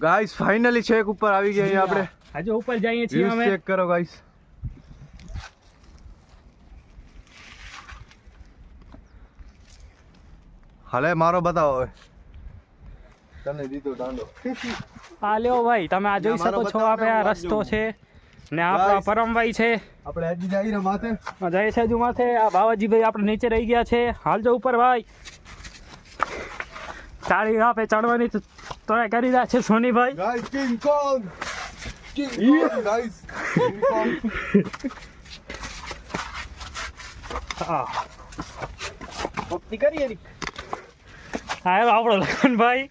guys finally છેક ઉપર આવી ગયા આપણે આજે ઉપર જઈએ છીએ અમે ચેક કરો ગાઈસ હાલે મારો બતાવો હવે તને દીધો દાંડો આ લ્યો ભાઈ તમે આ જોઈ શકો છો આપણે આ રસ્તો છે ને આપણો પરમભાઈ છે આપણે હજી જઈએ માથે જય છે હજુ માથે આ બાવાજી ભાઈ આપણે નીચે રહી ગયા છે હાલજો ઉપર ભાઈ ચાલી આપે ચડવાની તો કરી રહ્યા છે સોનીભાઈ guys King Kong guys King Kong હા પપ્પી કરીએ રી હા આપણો લખનભાઈ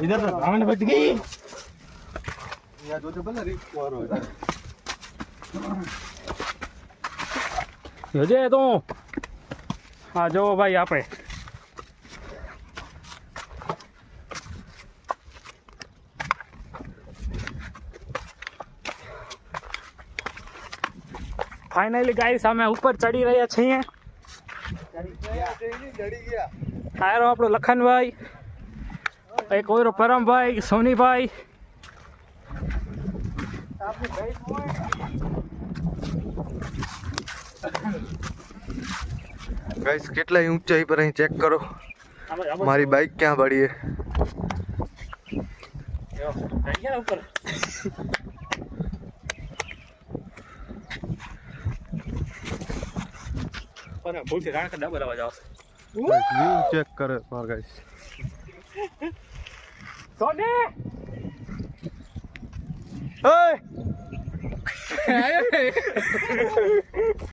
इधर तो धान बच गई यहाँ जो बना रिस्क वारो યોજે તો હા જો ભાઈ આપણે ફાઇનલી ગાઈસ અમે ઉપર ચડી રહ્યા છીએ હારો આપણો લખનભાઈ એક ઓરો પરમભાઈ સોનીભાઈ गाइस કેટલા ઊંચાઈ પર અહીં ચેક કરો મારી બાઈક ક્યાં પડી હે ઉપર અને ભૂલથી રાણ કે ડબલ અવાજ આવશે વ્યૂ ચેક કરો માર ગાઈસ સોને ઓય